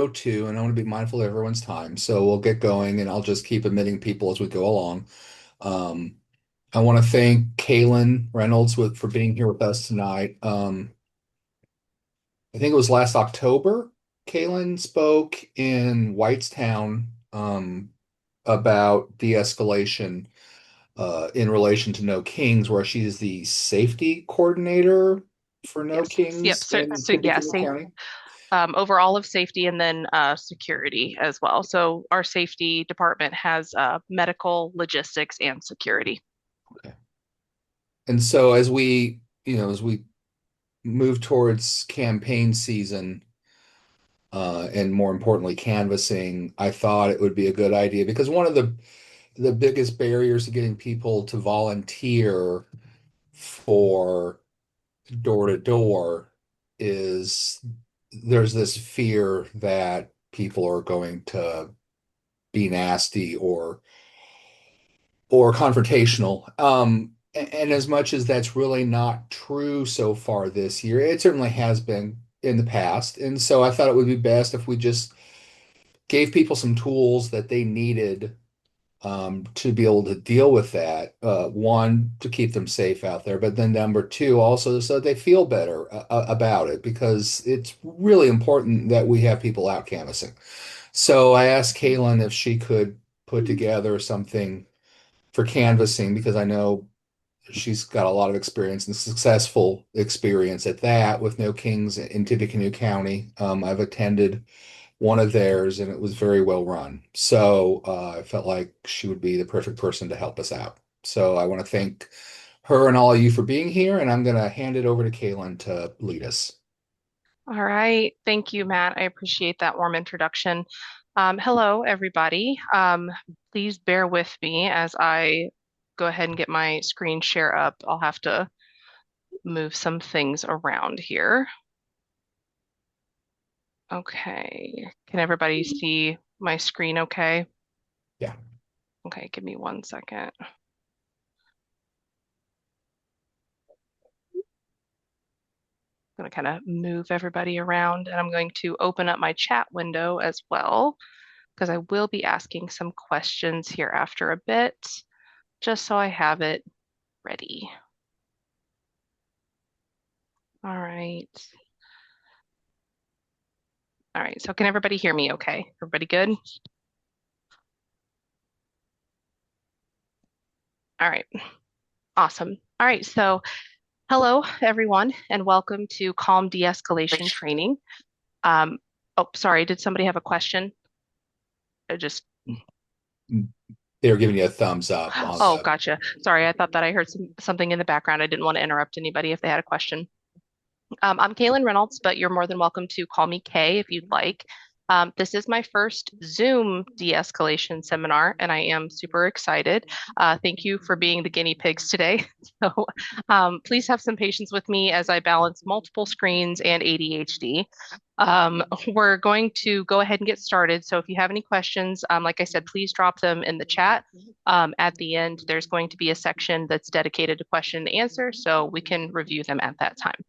too, and I want to be mindful of everyone's time. So we'll get going, and I'll just keep admitting people as we go along. Um, I want to thank Kaylin Reynolds for being here with us tonight. I think it was last October. Kaylin spoke in Whitestown about de-escalation in relation to No Kings, where she's the safety coordinator for No Yes. Yep. Kings So, in so yeah, Tippecanoe safe, County. overall of safety and then security as well. So our safety department has medical, logistics, and security. Okay. And so as we move towards campaign season, and more importantly, canvassing, I thought it would be a good idea because one of the biggest barriers to getting people to volunteer for door to door is there's this fear that people are going to be nasty or confrontational. And as much as that's really not true so far this year, it certainly has been in the past. And so I thought it would be best if we just gave people some tools that they needed to be able to deal with that. One, to keep them safe out there, but then number two, also so that they feel better about it, because it's really important that we have people out canvassing. So I asked Kaylin if she could put together something for canvassing because I know she's got a lot of experience and successful experience at that with No Kings in Tippecanoe County. I've attended one of theirs and it was very well run. So I felt like she would be the perfect person to help us out. So I want to thank her and all of you for being here, and I'm going to hand it over to Kaylin to lead us. All right. Thank you, Matt. I appreciate that warm introduction. Hello, everybody. Please bear with me as I go ahead and get my screen share up. I'll have to move some things around here. Okay. Can everybody see my screen okay? Yeah. Okay, give me 1 second. I'm going to kind of move everybody around and I'm going to open up my chat window as well because I will be asking some questions here after a bit, just so I have it ready. All right. All right. So can everybody hear me okay? Everybody good? All right. Awesome. All right. So hello, everyone, and welcome to Calm De-escalation training. Um, oh, sorry. Did somebody have a question? I just, They were giving you a thumbs up on oh, the. gotcha. Sorry. I thought that I heard something in the background. I didn't want to interrupt anybody if they had a question. I'm Kaylin Reynolds, but you're more than welcome to call me Kay if you'd like. This is my first Zoom de-escalation seminar, and I am super excited. Thank you for being the guinea pigs today. So please have some patience with me as I balance multiple screens and ADHD. We're going to go ahead and get started. So if you have any questions, like I said, please drop them in the chat. At the end, there's going to be a section that's dedicated to question and answer, so we can review them at that time.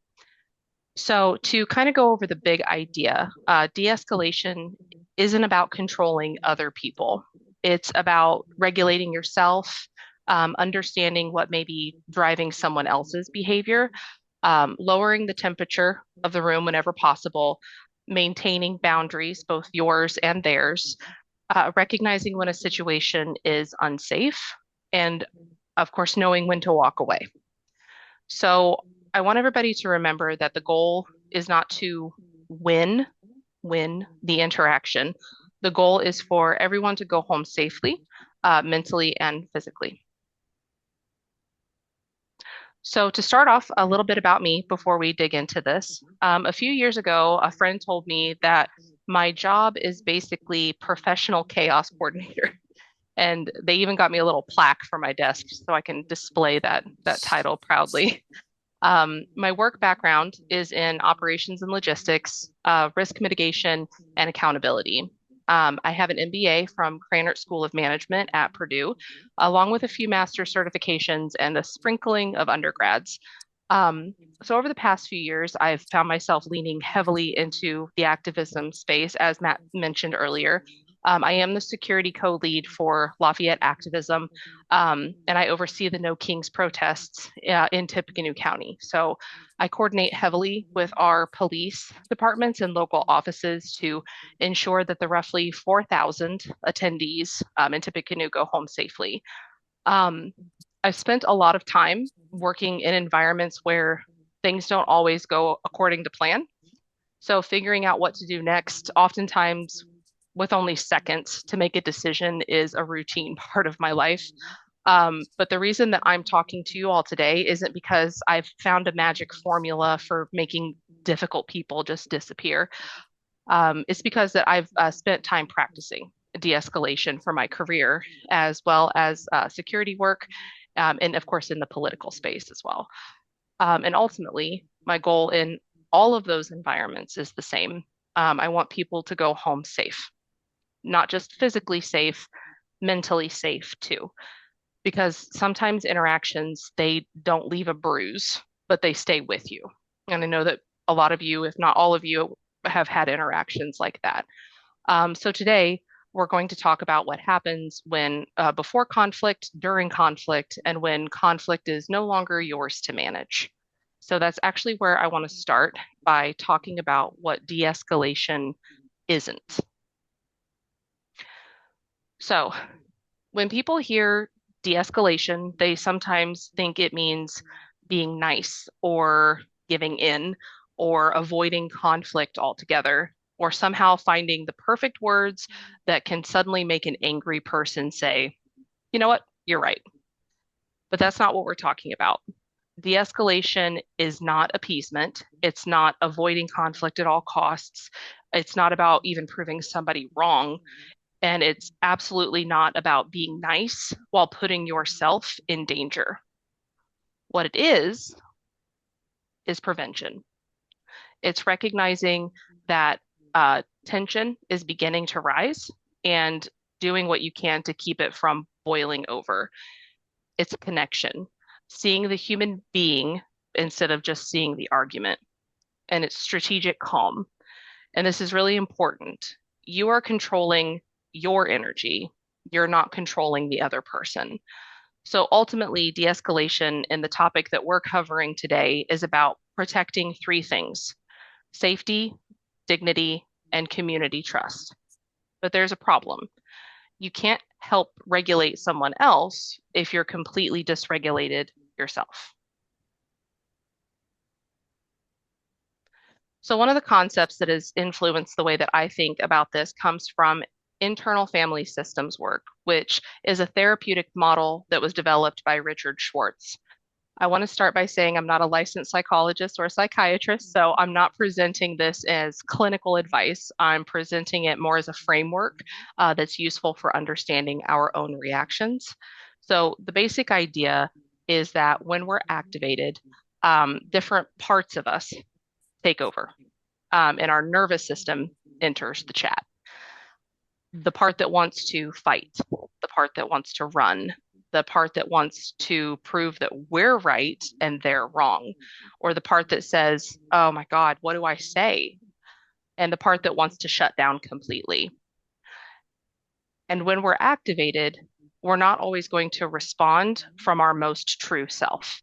So, to kind of go over the big idea, de-escalation isn't about controlling other people. It's about regulating yourself, understanding what may be driving someone else's behavior, lowering the temperature of the room whenever possible, maintaining boundaries, both yours and theirs, recognizing when a situation is unsafe, and of course, knowing when to walk away. So I want everybody to remember that the goal is not to win, win the interaction. The goal is for everyone to go home safely, mentally and physically. So to start off, a little bit about me before we dig into this. A few years ago, a friend told me that my job is basically professional chaos coordinator. And they even got me a little plaque for my desk so I can display that title proudly. My work background is in operations and logistics, risk mitigation, and accountability. I have an MBA from Krannert School of Management at Purdue, along with a few master's certifications and a sprinkling of undergrads. Um, so over the past few years, I've found myself leaning heavily into the activism space, as Matt mentioned earlier. I am the security co-lead for Lafayette Activism, and I oversee the No Kings protests in Tippecanoe County. So I coordinate heavily with our police departments and local offices to ensure that the roughly 4,000 attendees in Tippecanoe go home safely. Um, I've spent a lot of time working in environments where things don't always go according to plan. So figuring out what to do next, oftentimes with only seconds to make a decision, is a routine part of my life. But the reason that I'm talking to you all today isn't because I've found a magic formula for making difficult people just disappear. It's because that I've spent time practicing de-escalation for my career, as well as security work, and of course in the political space as well. And ultimately, my goal in all of those environments is the same. I want people to go home safe, not just physically safe, mentally safe too, because sometimes interactions, they don't leave a bruise, but they stay with you. And I know that a lot of you, if not all of you, have had interactions like that. So today we're going to talk about what happens when before conflict, during conflict, and when conflict is no longer yours to manage. So that's actually where I want to start by talking about what de-escalation isn't. So when people hear de-escalation, they sometimes think it means being nice or giving in or avoiding conflict altogether, or somehow finding the perfect words that can suddenly make an angry person say, you know what, you're right. But that's not what we're talking about. De-escalation is not appeasement. It's not avoiding conflict at all costs. It's not about even proving somebody wrong. And it's absolutely not about being nice while putting yourself in danger. What it is prevention. It's recognizing that tension is beginning to rise and doing what you can to keep it from boiling over. It's connection, seeing the human being instead of just seeing the argument. And it's strategic calm. And this is really important. You are controlling your energy. You're not controlling the other person. So ultimately, de escalation and the topic that we're covering today is about protecting three things: safety, dignity, and community trust. But there's a problem. You can't help regulate someone else if you're completely dysregulated yourself. So, one of the concepts that has influenced the way that I think about this comes from internal family systems work, which is a therapeutic model that was developed by Richard Schwartz. I want to start by saying I'm not a licensed psychologist or a psychiatrist, so I'm not presenting this as clinical advice. I'm presenting it more as a framework that's useful for understanding our own reactions. So, the basic idea is that when we're activated, different parts of us take over, and our nervous system enters the chat. The part that wants to fight, the part that wants to run, the part that wants to prove that we're right and they're wrong, or the part that says, oh my God, what do I say? And the part that wants to shut down completely. And when we're activated, we're not always going to respond from our most true self.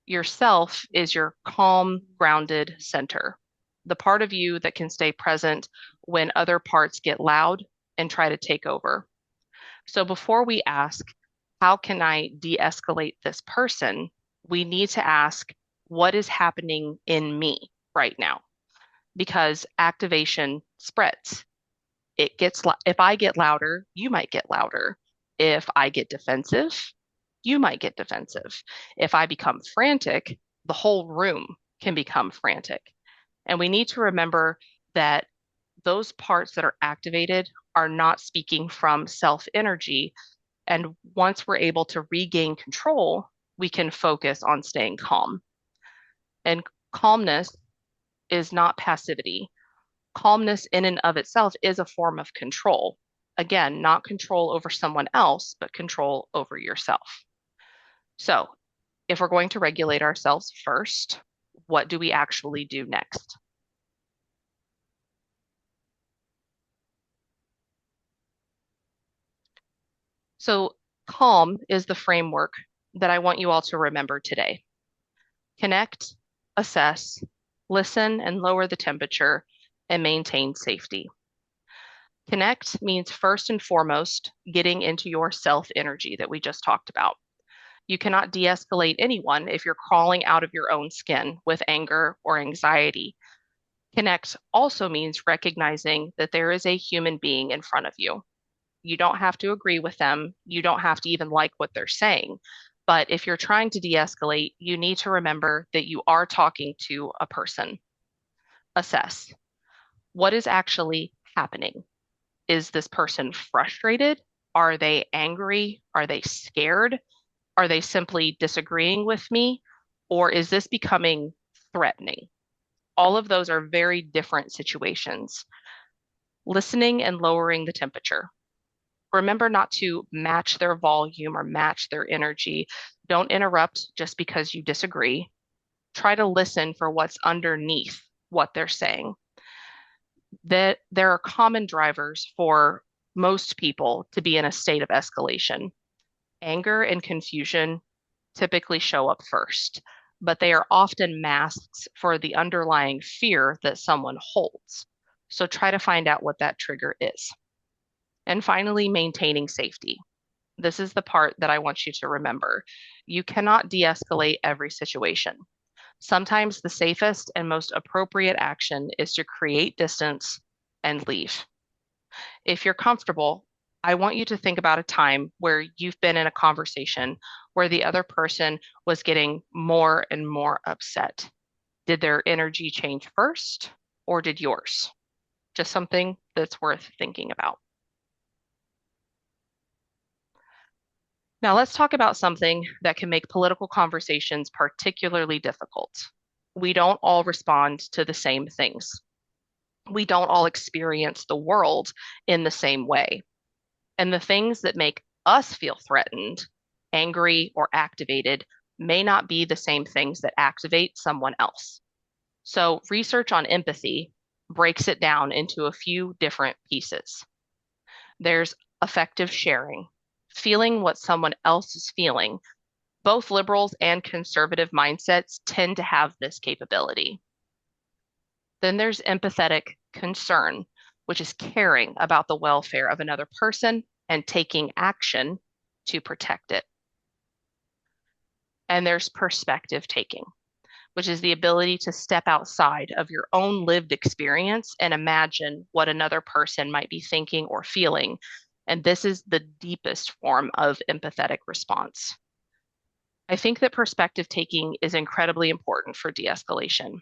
Yourself is your calm, grounded center, the part of you that can stay present when other parts get loud and try to take over. So before we ask, how can I de escalate this person? We need to ask, what is happening in me right now? Because activation spreads. If I get louder, you might get louder. If I get defensive, you might get defensive. If I become frantic, the whole room can become frantic. And we need to remember that those parts that are activated are not speaking from self energy. And once we're able to regain control, we can focus on staying calm. And calmness is not passivity. Calmness in and of itself is a form of control. Again, not control over someone else, but control over yourself. So, If we're going to regulate ourselves first, what do we actually do next? So, calm is the framework that I want you all to remember today. Connect, assess, listen, and lower the temperature and maintain safety. Connect means first and foremost getting into your self energy that we just talked about. You cannot de escalate anyone if you're crawling out of your own skin with anger or anxiety. Connect also means recognizing that there is a human being in front of you. You don't have to agree with them. You don't have to even like what they're saying. But if you're trying to de escalate, you need to remember that you are talking to a person. Assess what is actually happening. Is this person frustrated? Are they angry? Are they scared? Are they simply disagreeing with me? Or is this becoming threatening? All of those are very different situations. Listening and lowering the temperature. Remember not to match their volume or match their energy. Don't interrupt just because you disagree. Try to listen for what's underneath what they're saying. That there are common drivers for most people to be in a state of escalation. Anger and confusion typically show up first, but they are often masks for the underlying fear that someone holds. So try to find out what that trigger is. And finally, maintaining safety. This is the part that I want you to remember. You cannot de escalate every situation. Sometimes the safest and most appropriate action is to create distance and leave. If you're comfortable, I want you to think about a time where you've been in a conversation where the other person was getting more and more upset. Did their energy change first or did yours? Just something that's worth thinking about. Now, let's talk about something that can make political conversations particularly difficult. We don't all respond to the same things. We don't all experience the world in the same way. And the things that make us feel threatened, angry, or activated may not be the same things that activate someone else. So, research on empathy breaks it down into a few different pieces. There's affective sharing, feeling what someone else is feeling. Both liberals and conservative mindsets tend to have this capability. Then there's empathetic concern, which is caring about the welfare of another person and taking action to protect it. And there's perspective taking, which is the ability to step outside of your own lived experience and imagine what another person might be thinking or feeling. And this is the deepest form of empathetic response. I think that perspective taking is incredibly important for de escalation.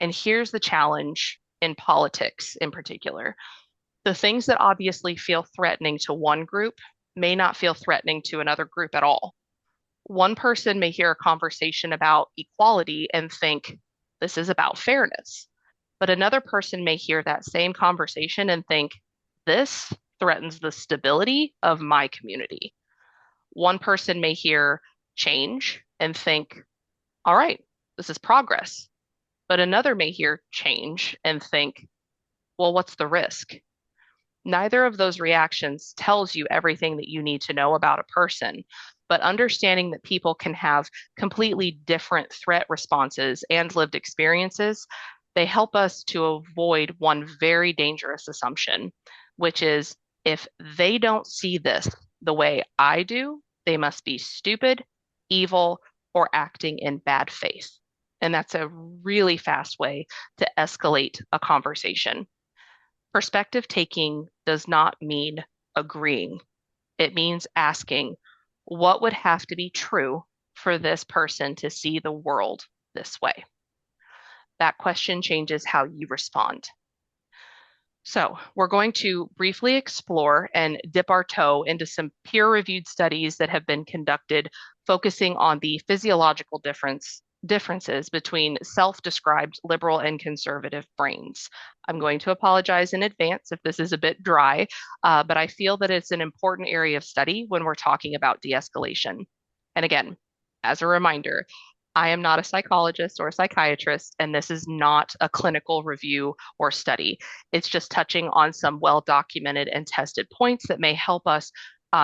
And here's the challenge in politics in particular. The things that obviously feel threatening to one group may not feel threatening to another group at all. One person may hear a conversation about equality and think this is about fairness, but another person may hear that same conversation and think this threatens the stability of my community. One person may hear change and think, all right, this is progress. But another may hear change and think, well, what's the risk? Neither of those reactions tells you everything that you need to know about a person, but understanding that people can have completely different threat responses and lived experiences, they help us to avoid one very dangerous assumption, which is if they don't see this the way I do, they must be stupid, evil, or acting in bad faith. And that's a really fast way to escalate a conversation. Perspective taking does not mean agreeing. It means asking, what would have to be true for this person to see the world this way? That question changes how you respond. So, we're going to briefly explore and dip our toe into some peer-reviewed studies that have been conducted focusing on the physiological differences between self-described liberal and conservative brains. I'm going to apologize in advance if this is a bit dry, but I feel that it's an important area of study when we're talking about de-escalation. And again, As a reminder, I am not a psychologist or a psychiatrist, and this is not a clinical review or study. It's just touching on some well documented and tested points that may help us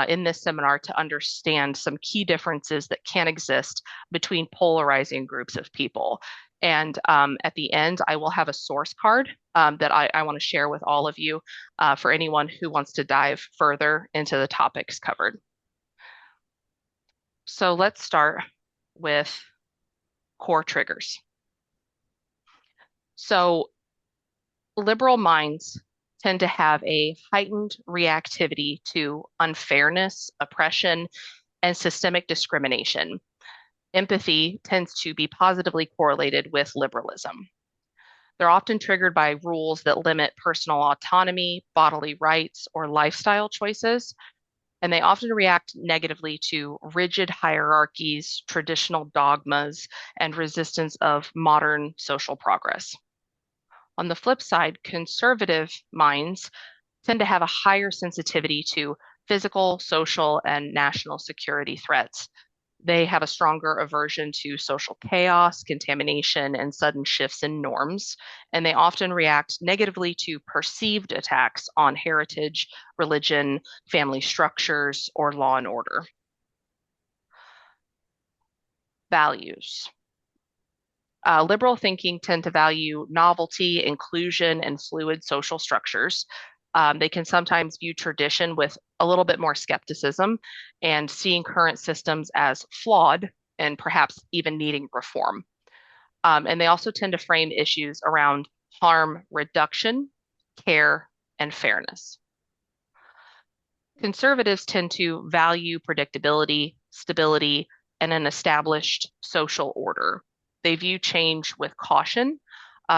in this seminar to understand some key differences that can exist between polarizing groups of people. And at the end, I will have a source card that I want to share with all of you for anyone who wants to dive further into the topics covered. So let's start with core triggers. So liberal minds tend to have a heightened reactivity to unfairness, oppression, and systemic discrimination. Empathy tends to be positively correlated with liberalism. They're often triggered by rules that limit personal autonomy, bodily rights, or lifestyle choices, and they often react negatively to rigid hierarchies, traditional dogmas, and resistance of modern social progress. On the flip side, conservative minds tend to have a higher sensitivity to physical, social, and national security threats. They have a stronger aversion to social chaos, contamination, and sudden shifts in norms, and they often react negatively to perceived attacks on heritage, religion, family structures, or law and order. Values. Liberal thinking tend to value novelty, inclusion, and fluid social structures. They can sometimes view tradition with a little bit more skepticism and seeing current systems as flawed and perhaps even needing reform. And they also tend to frame issues around harm reduction, care, and fairness. Conservatives tend to value predictability, stability, and an established social order. They view change with caution,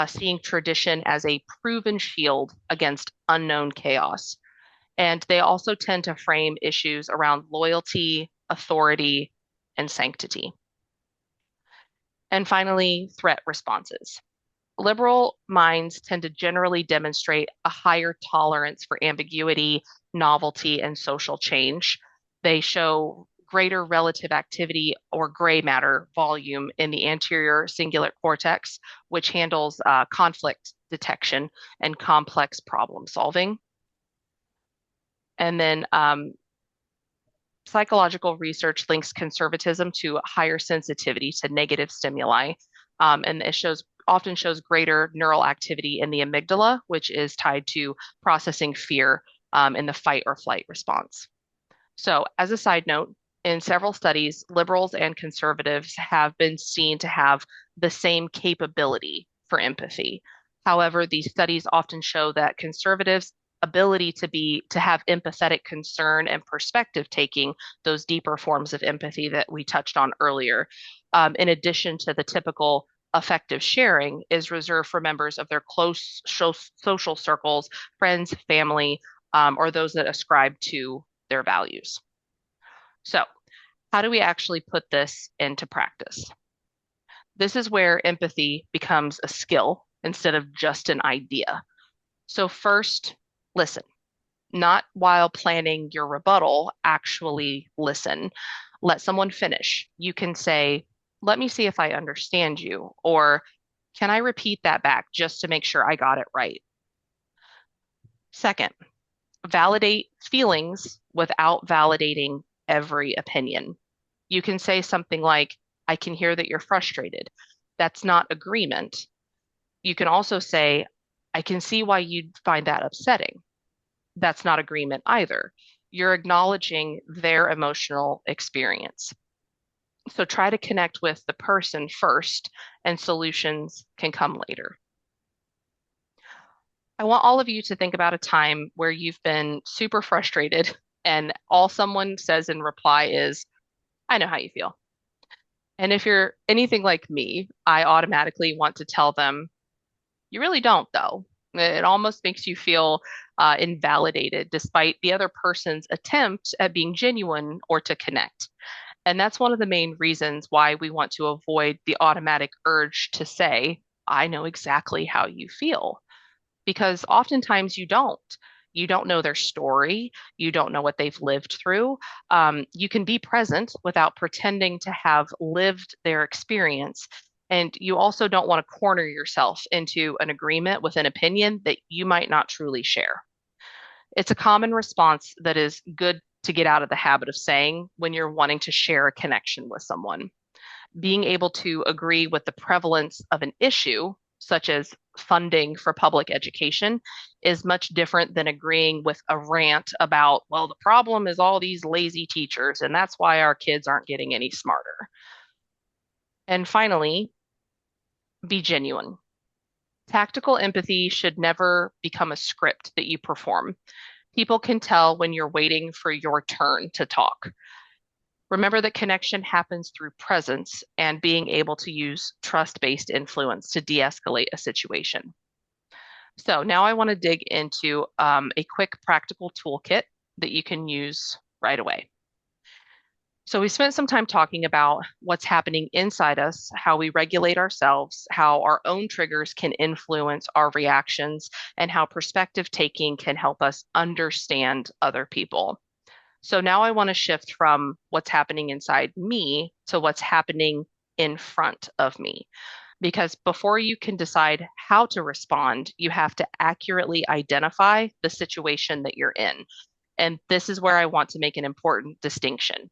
seeing tradition as a proven shield against unknown chaos. And they also tend to frame issues around loyalty, authority, and sanctity. And finally, threat responses. Liberal minds tend to generally demonstrate a higher tolerance for ambiguity, novelty, and social change. They show greater relative activity or gray matter volume in the anterior cingulate cortex, which handles conflict detection and complex problem solving. And then psychological research links conservatism to higher sensitivity to negative stimuli, and it often shows greater neural activity in the amygdala, which is tied to processing fear in the fight or flight response. So, as a side note, in several studies, liberals and conservatives have been seen to have the same capability for empathy. However, these studies often show that conservatives' ability to have empathetic concern and perspective taking, those deeper forms of empathy that we touched on earlier, in addition to the typical affective sharing, is reserved for members of their close social circles, friends, family, or those that ascribe to their values. So, how do we actually put this into practice? This is where empathy becomes a skill instead of just an idea. So, first, listen. Not while planning your rebuttal, actually listen. Let someone finish. You can say, let me see if I understand you, or can I repeat that back just to make sure I got it right? Second, validate feelings without validating every opinion. You can say something like, I can hear that you're frustrated. That's not agreement. You can also say, I can see why you'd find that upsetting. That's not agreement either. You're acknowledging their emotional experience. So try to connect with the person first, and solutions can come later. I want all of you to think about a time where you've been super frustrated and all someone says in reply is, I know how you feel. And if you're anything like me, I automatically want to tell them, you really don't, though. It almost makes you feel invalidated despite the other person's attempt at being genuine or to connect. And that's one of the main reasons why we want to avoid the automatic urge to say, I know exactly how you feel, because oftentimes you don't. You don't know their story. You don't know what they've lived through. You can be present without pretending to have lived their experience. And you also don't want to corner yourself into an agreement with an opinion that you might not truly share. It's a common response that is good to get out of the habit of saying when you're wanting to share a connection with someone. Being able to agree with the prevalence of an issue, such as funding for public education, is much different than agreeing with a rant about, well, the problem is all these lazy teachers, and that's why our kids aren't getting any smarter. And finally, be genuine. Tactical empathy should never become a script that you perform. People can tell when you're waiting for your turn to talk. Remember that connection happens through presence and being able to use trust-based influence to de-escalate a situation. So now I want to dig into a quick practical toolkit that you can use right away. So we spent some time talking about what's happening inside us, how we regulate ourselves, how our own triggers can influence our reactions, and how perspective taking can help us understand other people. So now I want to shift from what's happening inside me to what's happening in front of me. Because before you can decide how to respond, you have to accurately identify the situation that you're in. And this is where I want to make an important distinction.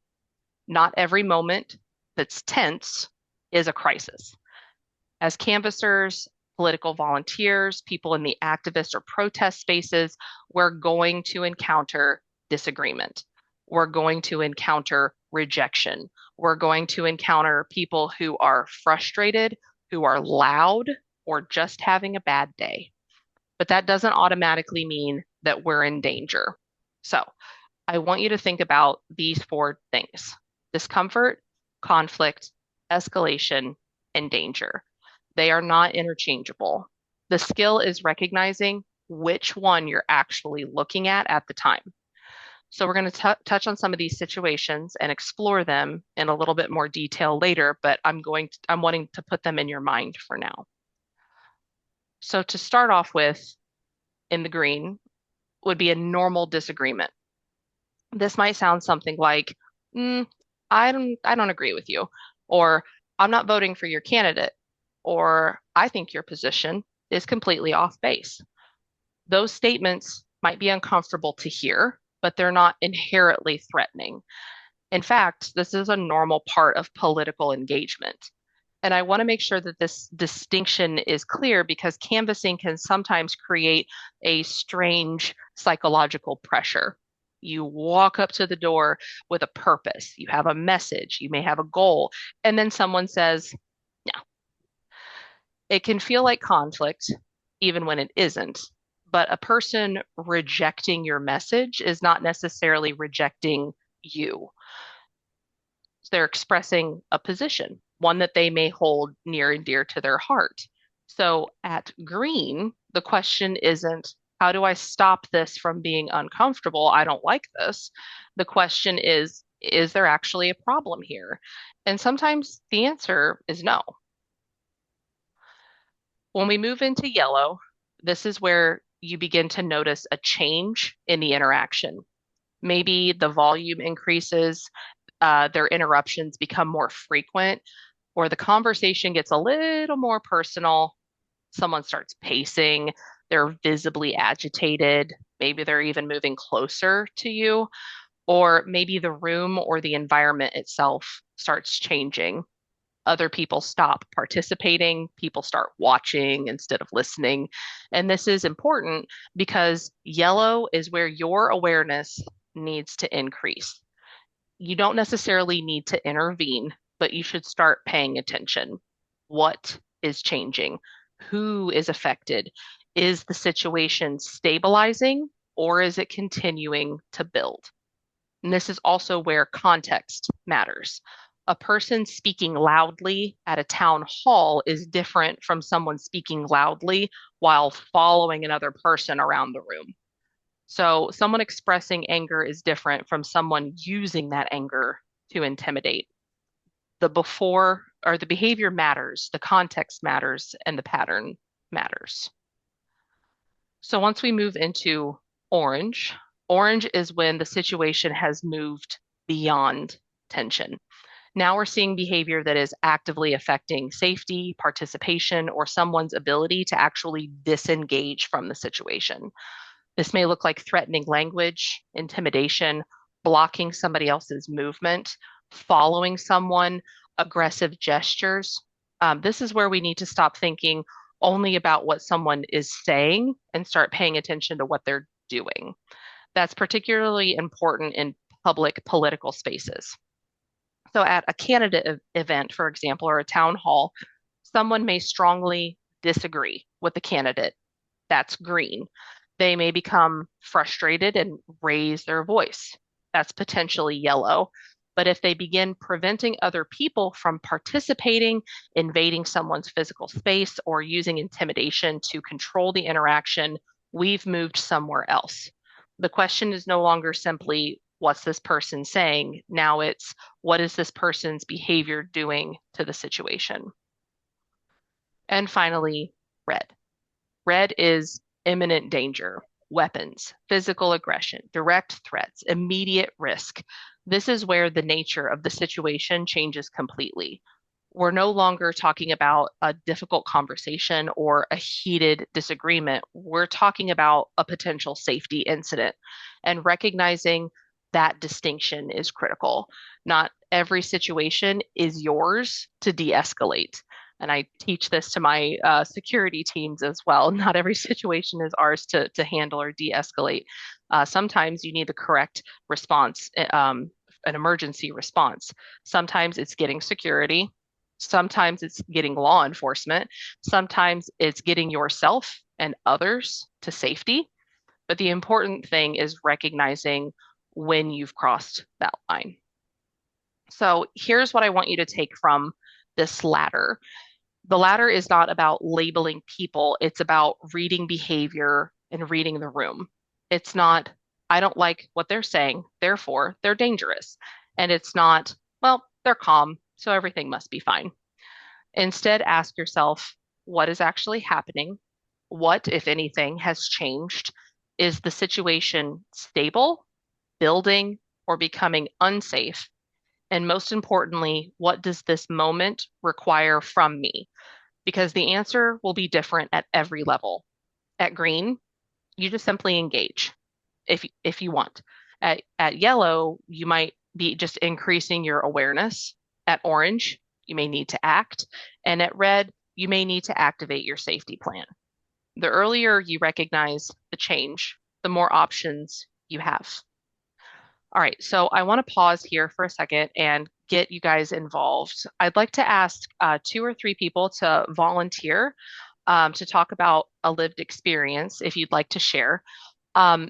Not every moment that's tense is a crisis. As canvassers, political volunteers, people in the activist or protest spaces, we're going to encounter disagreement. We're going to encounter rejection. We're going to encounter people who are frustrated, who are loud, or just having a bad day. But that doesn't automatically mean that we're in danger. So I want you to think about these four things: discomfort, conflict, escalation, and danger. They are not interchangeable. The skill is recognizing which one you're actually looking at the time. So we're going to touch on some of these situations and explore them in a little bit more detail later, but I'm wanting to put them in your mind for now. So to start off with, in the green would be a normal disagreement. This might sound something like, mm, I don't agree with you, or I'm not voting for your candidate, or I think your position is completely off base. Those statements might be uncomfortable to hear, but they're not inherently threatening. In fact, this is a normal part of political engagement. And I want to make sure that this distinction is clear because canvassing can sometimes create a strange psychological pressure. You walk up to the door with a purpose, you have a message, you may have a goal, and then someone says, no. It can feel like conflict, even when it isn't. But a person rejecting your message is not necessarily rejecting you. They're expressing a position, one that they may hold near and dear to their heart. So at green, the question isn't, how do I stop this from being uncomfortable? I don't like this. The question is there actually a problem here? And sometimes the answer is no. When we move into yellow, this is where you begin to notice a change in the interaction. Maybe the volume increases, their interruptions become more frequent, or the conversation gets a little more personal. Someone starts pacing, they're visibly agitated, maybe they're even moving closer to you, or maybe the room or the environment itself starts changing. Other people stop participating, people start watching instead of listening. And this is important because yellow is where your awareness needs to increase. You don't necessarily need to intervene, but you should start paying attention. What is changing? Who is affected? Is the situation stabilizing or is it continuing to build? And this is also where context matters. A person speaking loudly at a town hall is different from someone speaking loudly while following another person around the room. So, someone expressing anger is different from someone using that anger to intimidate. The before or the behavior matters, the context matters, and the pattern matters. So, once we move into orange. Orange is when the situation has moved beyond tension. Now we're seeing behavior that is actively affecting safety, participation, or someone's ability to actually disengage from the situation. This may look like threatening language, intimidation, blocking somebody else's movement, following someone, aggressive gestures. This is where we need to stop thinking only about what someone is saying and start paying attention to what they're doing. That's particularly important in public political spaces. So, at a candidate event, for example, or a town hall, someone may strongly disagree with the candidate. That's green. They may become frustrated and raise their voice. That's potentially yellow. But if they begin preventing other people from participating, invading someone's physical space, or using intimidation to control the interaction, we've moved somewhere else. The question is no longer simply, what's this person saying? Now it's, what is this person's behavior doing to the situation? And finally, red. Red is imminent danger, weapons, physical aggression, direct threats, immediate risk. This is where the nature of the situation changes completely. We're no longer talking about a difficult conversation or a heated disagreement. We're talking about a potential safety incident. And recognizing that distinction is critical. Not every situation is yours to de escalate. And I teach this to my security teams as well. Not every situation is ours to handle or de escalate. Sometimes you need the correct response, an emergency response. Sometimes it's getting security. Sometimes it's getting law enforcement. Sometimes it's getting yourself and others to safety. But the important thing is recognizing when you've crossed that line. So here's what I want you to take from this ladder. The ladder is not about labeling people, it's about reading behavior and reading the room. It's not, I don't like what they're saying, therefore they're dangerous. And it's not, well, they're calm, so everything must be fine. Instead, ask yourself, what is actually happening? What, if anything, has changed? Is the situation stable, building, or becoming unsafe? And most importantly, what does this moment require from me? Because the answer will be different at every level. At green, you just simply engage if you want. At yellow, you might be just increasing your awareness. At orange, you may need to act. And at red, you may need to activate your safety plan. The earlier you recognize the change, the more options you have. All right, so I want to pause here for a second and get you guys involved. I'd like to ask two or three people to volunteer to talk about a lived experience if you'd like to share. Um,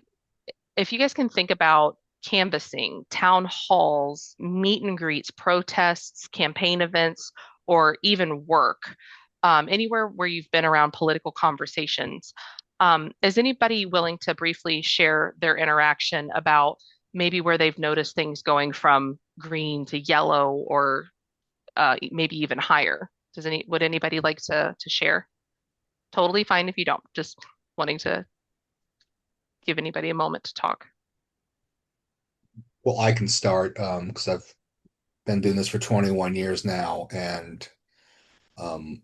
if you guys can think about canvassing, town halls, meet and greets, protests, campaign events, or even work, anywhere where you've been around political conversations, is anybody willing to briefly share their interaction about maybe where they've noticed things going from green to yellow or maybe even higher? Would anybody like to share? Totally fine if you don't. Just wanting to give anybody a moment to talk. Well, I can start because I've been doing this for 21 years now, and um,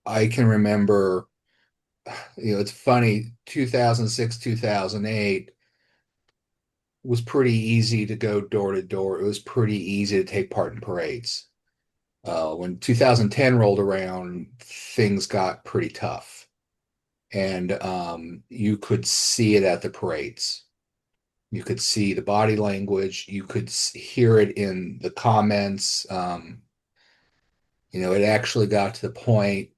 I can remember, it's funny, 2006, 2008 was pretty easy to go door to door. It was pretty easy to take part in parades. When 2010 rolled around, things got pretty tough, and you could see it at the parades. You could see the body language. You could hear it in the comments. It actually got to the point,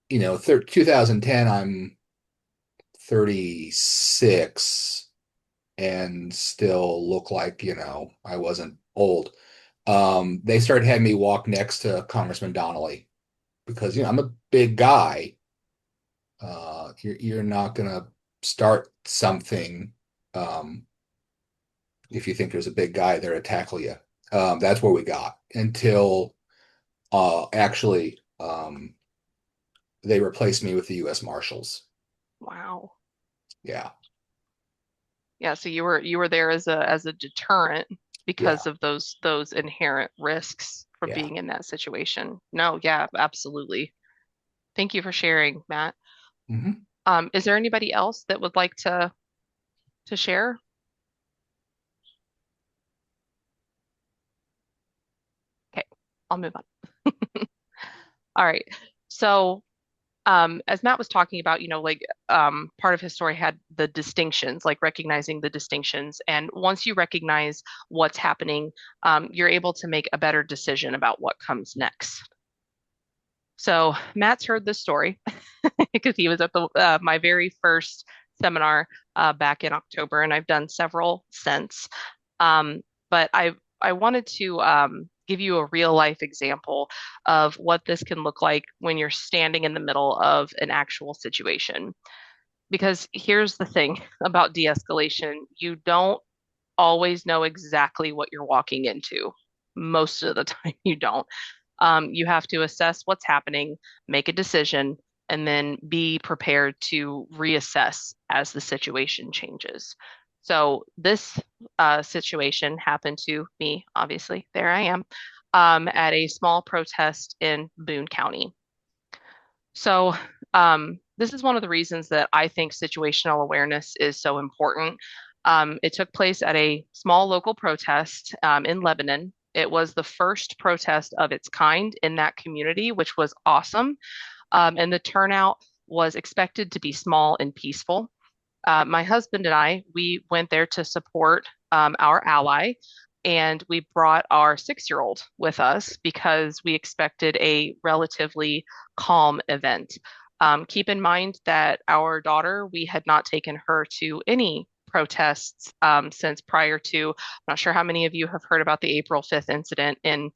2010, I'm 36 and still look like, I wasn't old. They started having me walk next to Congressman Donnelly because, I'm a big guy. You're not going to start something if you think there's a big guy there to tackle you. That's where we got until actually they replaced me with the U.S. Marshals. Wow. Yeah, Yeah, so you were there as a deterrent yeah, because of those inherent risks from yeah. being in that situation. No, yeah, absolutely. Thank you for sharing, Matt. Hmm. Is there anybody else that would like to share? Okay, I'll move on. All right. So, as Matt was talking about, like part of his story had the distinctions, like recognizing the distinctions. And once you recognize what's happening, you're able to make a better decision about what comes next. So Matt's heard this story because he was at the my very first seminar back in October, and I've done several since. But I wanted to give you a real life example of what this can look like when you're standing in the middle of an actual situation. Because here's the thing about de-escalation, you don't always know exactly what you're walking into. Most of the time, you don't. You have to assess what's happening, make a decision, and then be prepared to reassess as the situation changes. So this situation happened to me, obviously. There I am, at a small protest in Boone County. So, this is one of the reasons that I think situational awareness is so important. It took place at a small local protest in Lebanon. It was the first protest of its kind in that community, which was awesome. And the turnout was expected to be small and peaceful. My husband and I, we went there to support our ally, and we brought our 6-year-old with us because we expected a relatively calm event. Keep in mind that our daughter, we had not taken her to any protests since prior to, I'm not sure how many of you have heard about the April 5th incident in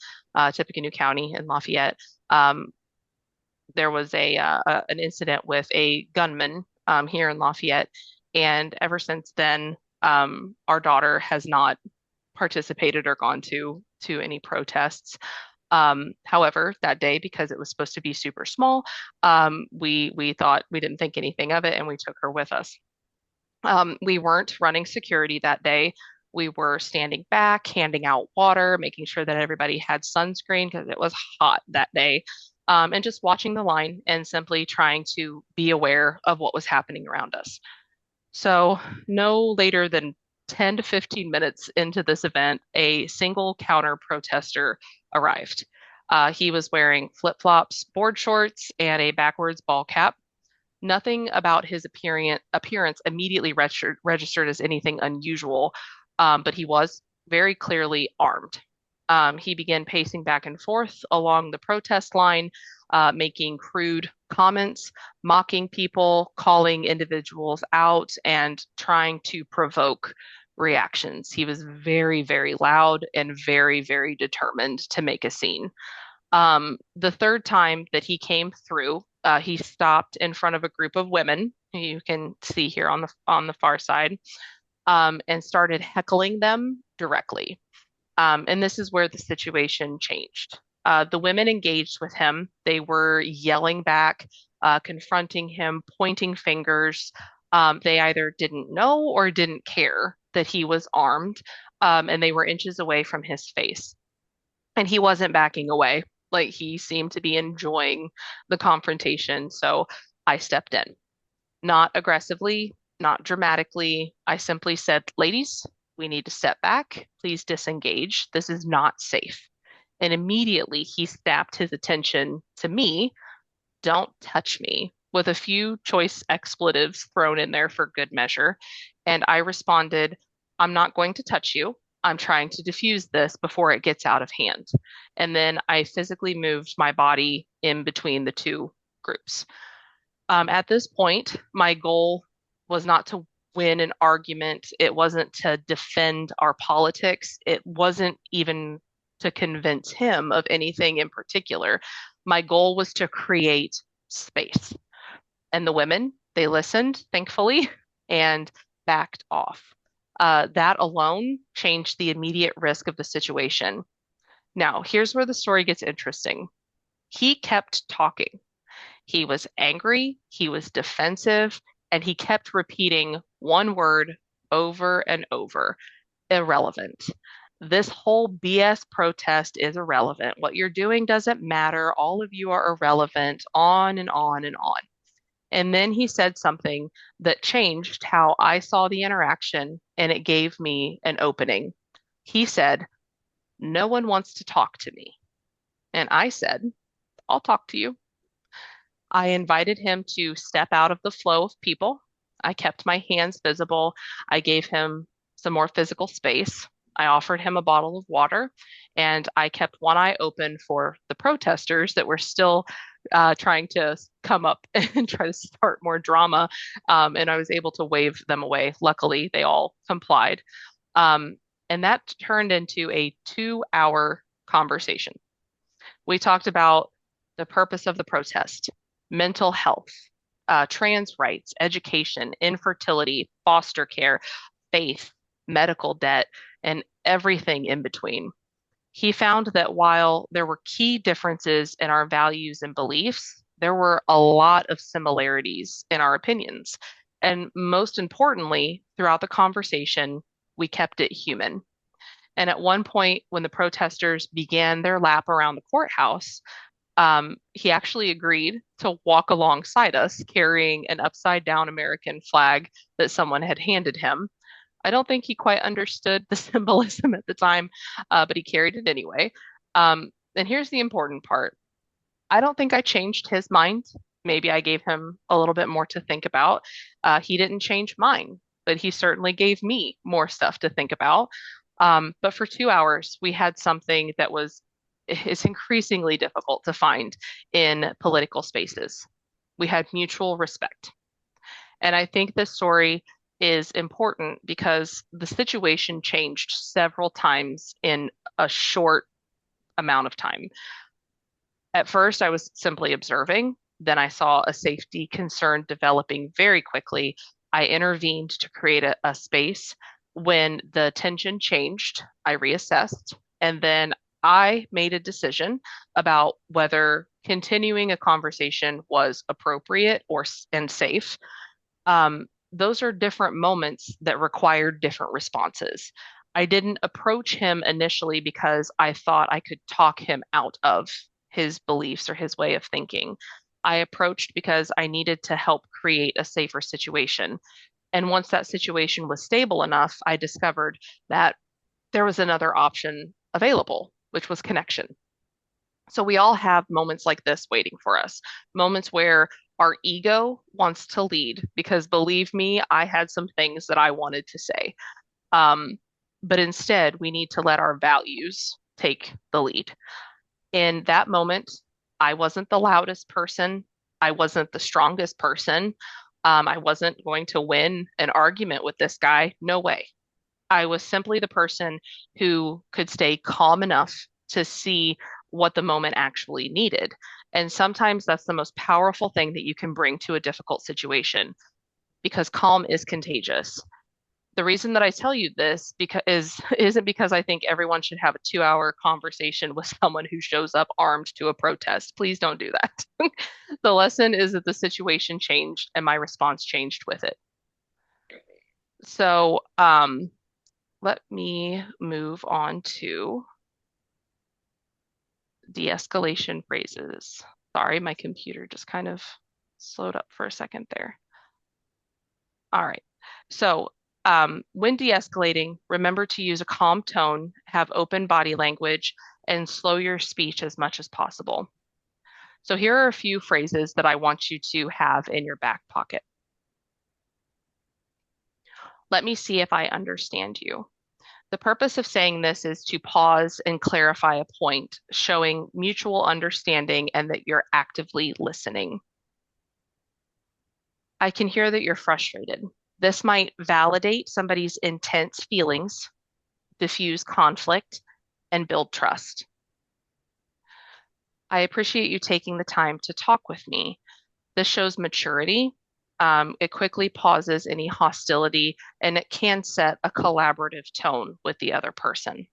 Tippecanoe County in Lafayette. Um, there was an incident with a gunman here in Lafayette, and ever since then, our daughter has not participated or gone to any protests. However, that day, because it was supposed to be super small, we thought we didn't think anything of it, and we took her with us. We weren't running security that day. We were standing back, handing out water, making sure that everybody had sunscreen because it was hot that day, and just watching the line and simply trying to be aware of what was happening around us. So, no later than 10 to 15 minutes into this event, a single counter protester arrived. He was wearing flip-flops, board shorts, and a backwards ball cap. Nothing about his appearance immediately registered as anything unusual, but he was very clearly armed. He began pacing back and forth along the protest line, making crude comments, mocking people, calling individuals out, and trying to provoke reactions. He was very, very loud and very, very determined to make a scene. The third time that he came through, he stopped in front of a group of women. You can see here on the far side, and started heckling them directly. And this is where the situation changed. The women engaged with him. They were yelling back, confronting him, pointing fingers. They either didn't know or didn't care that he was armed, and they were inches away from his face. And he wasn't backing away. Like he seemed to be enjoying the confrontation. So I stepped in, not aggressively, not dramatically. I simply said, ladies, we need to step back. Please disengage. This is not safe. And immediately he snapped his attention to me. Don't touch me, with a few choice expletives thrown in there for good measure. And I responded, I'm not going to touch you. I'm trying to diffuse this before it gets out of hand. And then I physically moved my body in between the two groups. At this point, my goal was not to win an argument. It wasn't to defend our politics. It wasn't even to convince him of anything in particular. My goal was to create space. And the women, they listened, thankfully, and backed off. That alone changed the immediate risk of the situation. Now, here's where the story gets interesting. He kept talking. He was angry, he was defensive, and he kept repeating one word over and over: irrelevant. This whole BS protest is irrelevant. What you're doing doesn't matter. All of you are irrelevant, on and on and on. And then he said something that changed how I saw the interaction, and it gave me an opening. He said, "No one wants to talk to me." And I said, "I'll talk to you." I invited him to step out of the flow of people. I kept my hands visible. I gave him some more physical space. I offered him a bottle of water, and I kept one eye open for the protesters that were still trying to come up and try to start more drama. And I was able to wave them away. Luckily, they all complied. Um, and that turned into a 2 hour conversation. We talked about the purpose of the protest, mental health, trans rights, education, infertility, foster care, faith, medical debt, and everything in between. He found that while there were key differences in our values and beliefs, there were a lot of similarities in our opinions. And most importantly, throughout the conversation, we kept it human. And at one point, when the protesters began their lap around the courthouse, he actually agreed to walk alongside us carrying an upside down American flag that someone had handed him. I don't think he quite understood the symbolism at the time, but he carried it anyway. And here's the important part: I don't think I changed his mind. Maybe I gave him a little bit more to think about. He didn't change mine, but he certainly gave me more stuff to think about. But for 2 hours, we had something that was is increasingly difficult to find in political spaces. We had mutual respect. And I think this story is important because the situation changed several times in a short amount of time. At first, I was simply observing. Then I saw a safety concern developing very quickly. I intervened to create a space. When the tension changed, I reassessed. And then I made a decision about whether continuing a conversation was appropriate or and safe. Those are different moments that required different responses. I didn't approach him initially because I thought I could talk him out of his beliefs or his way of thinking. I approached because I needed to help create a safer situation. And once that situation was stable enough, I discovered that there was another option available, which was connection. So we all have moments like this waiting for us, moments where our ego wants to lead, because believe me, I had some things that I wanted to say. Um, but instead, we need to let our values take the lead. In that moment, I wasn't the loudest person. I wasn't the strongest person. I wasn't going to win an argument with this guy. No way. I was simply the person who could stay calm enough to see what the moment actually needed. And sometimes that's the most powerful thing that you can bring to a difficult situation, because calm is contagious. The reason that I tell you this because isn't because I think everyone should have a 2 hour conversation with someone who shows up armed to a protest. Please don't do that. The lesson is that the situation changed and my response changed with it. So, let me move on to de-escalation phrases. Sorry, my computer just kind of slowed up for a second there. All right. So, when de-escalating, remember to use a calm tone, have open body language, and slow your speech as much as possible. So here are a few phrases that I want you to have in your back pocket. Let me see if I understand you. The purpose of saying this is to pause and clarify a point, showing mutual understanding and that you're actively listening. I can hear that you're frustrated. This might validate somebody's intense feelings, diffuse conflict, and build trust. I appreciate you taking the time to talk with me. This shows maturity. It quickly pauses any hostility, and it can set a collaborative tone with the other person.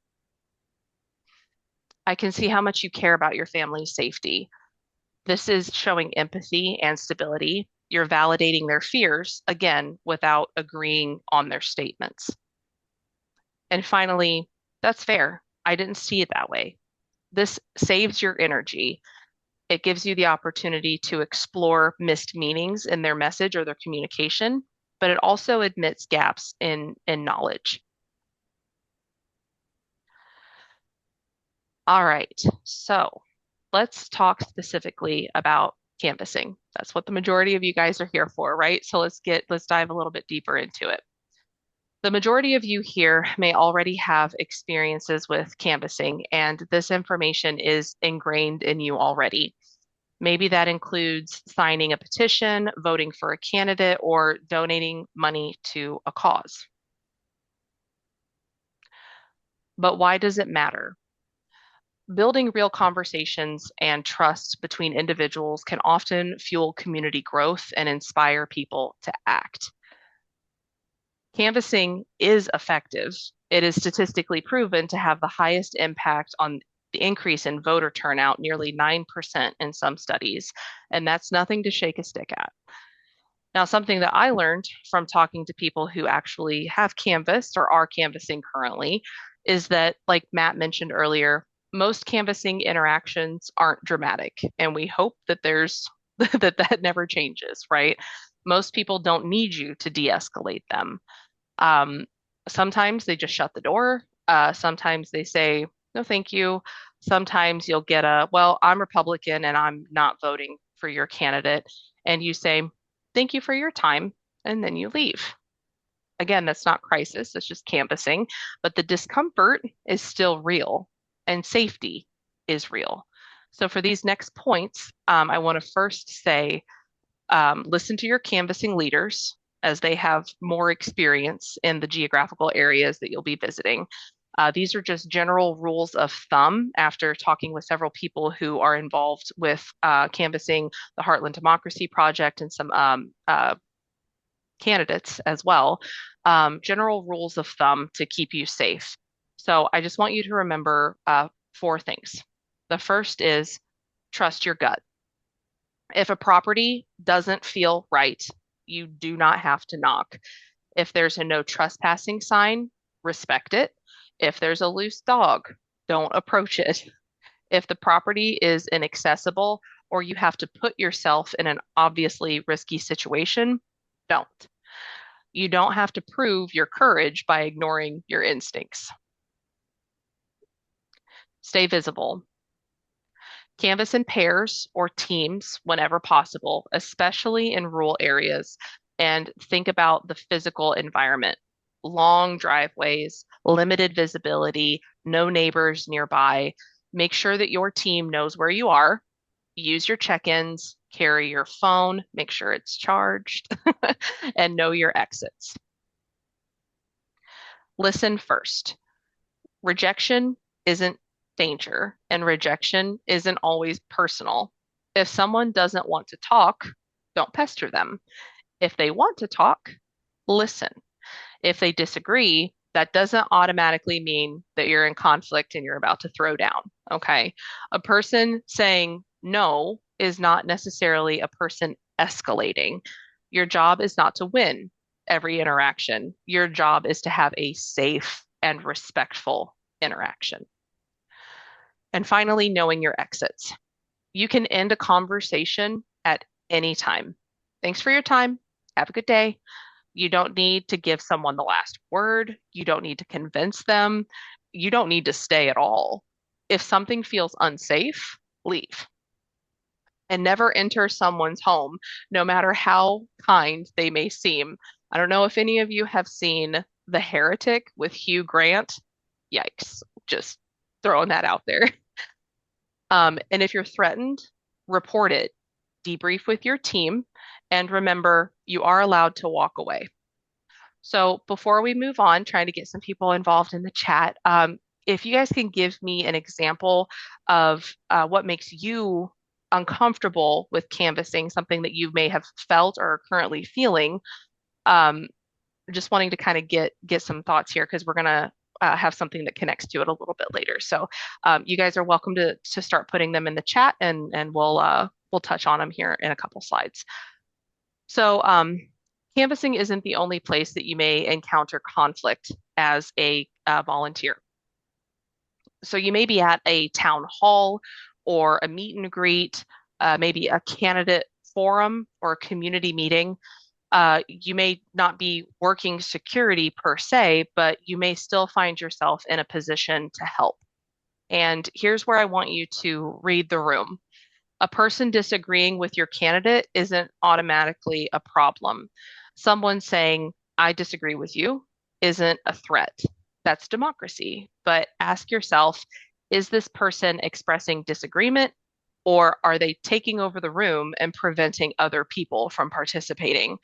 I can see how much you care about your family's safety. This is showing empathy and stability. You're validating their fears, again, without agreeing on their statements. And finally, that's fair. I didn't see it that way. This saves your energy. It gives you the opportunity to explore missed meanings in their message or their communication, but it also admits gaps in knowledge. All right, so let's talk specifically about canvassing. That's what the majority of you guys are here for, right? So let's dive a little bit deeper into it. The majority of you here may already have experiences with canvassing, and this information is ingrained in you already. Maybe that includes signing a petition, voting for a candidate, or donating money to a cause. But why does it matter? Building real conversations and trust between individuals can often fuel community growth and inspire people to act. Canvassing is effective. It is statistically proven to have the highest impact on the increase in voter turnout, nearly 9% in some studies, and that's nothing to shake a stick at. Now, something that I learned from talking to people who actually have canvassed or are canvassing currently is that, like Matt mentioned earlier, most canvassing interactions aren't dramatic, and we hope that there's that never changes, right? Most people don't need you to de-escalate them. Um, Sometimes they just shut the door. Sometimes they say, no, thank you. Sometimes you'll get well, I'm Republican and I'm not voting for your candidate. And you say, thank you for your time. And then you leave. Again, that's not crisis, that's just canvassing. But the discomfort is still real and safety is real. So for these next points, I want to first say, listen to your canvassing leaders as they have more experience in the geographical areas that you'll be visiting. These are just general rules of thumb after talking with several people who are involved with canvassing the Heartland Democracy Project and some candidates as well. General rules of thumb to keep you safe. So I just want you to remember four things. The first is trust your gut. If a property doesn't feel right, you do not have to knock. If there's a no trespassing sign, respect it. If there's a loose dog, don't approach it. If the property is inaccessible or you have to put yourself in an obviously risky situation, don't. You don't have to prove your courage by ignoring your instincts. Stay visible. Canvas in pairs or teams whenever possible, especially in rural areas, and think about the physical environment. Long driveways, limited visibility, no neighbors nearby. Make sure that your team knows where you are. Use your check-ins, carry your phone, make sure it's charged, and know your exits. Listen first. Rejection isn't danger, and rejection isn't always personal. If someone doesn't want to talk, don't pester them. If they want to talk, listen. If they disagree, that doesn't automatically mean that you're in conflict and you're about to throw down. Okay. A person saying no is not necessarily a person escalating. Your job is not to win every interaction. Your job is to have a safe and respectful interaction. And finally, knowing your exits. You can end a conversation at any time. Thanks for your time. Have a good day. You don't need to give someone the last word. You don't need to convince them. You don't need to stay at all. If something feels unsafe, leave. And never enter someone's home, no matter how kind they may seem. I don't know if any of you have seen The Heretic with Hugh Grant. Yikes. Just throwing that out there. And if you're threatened, report it, debrief with your team, and remember, you are allowed to walk away. So before we move on, trying to get some people involved in the chat, if you guys can give me an example of what makes you uncomfortable with canvassing, something that you may have felt or are currently feeling, um, just wanting to kind of get some thoughts here because we're gonna have something that connects to it a little bit later. So you guys are welcome to start putting them in the chat, and we'll touch on them here in a couple slides. So, canvassing isn't the only place that you may encounter conflict as a volunteer. So, you may be at a town hall or a meet and greet, maybe a candidate forum or a community meeting. You may not be working security per se, but you may still find yourself in a position to help. And here's where I want you to read the room. A person disagreeing with your candidate isn't automatically a problem. Someone saying, I disagree with you, isn't a threat. That's democracy. But ask yourself, is this person expressing disagreement, or are they taking over the room and preventing other people from participating?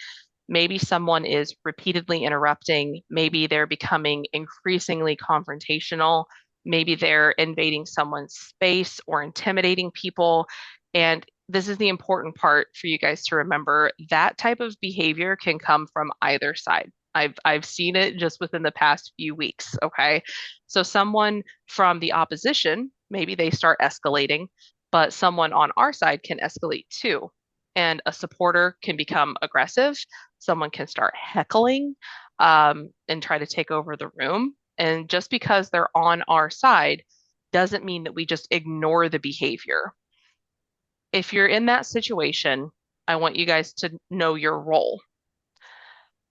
Maybe someone is repeatedly interrupting. Maybe they're becoming increasingly confrontational. Maybe they're invading someone's space or intimidating people. And this is the important part for you guys to remember. That type of behavior can come from either side. I've seen it just within the past few weeks, okay? So someone from the opposition, maybe they start escalating, but someone on our side can escalate too. And a supporter can become aggressive. Someone can start heckling and try to take over the room. And just because they're on our side doesn't mean that we just ignore the behavior. If you're in that situation, I want you guys to know your role.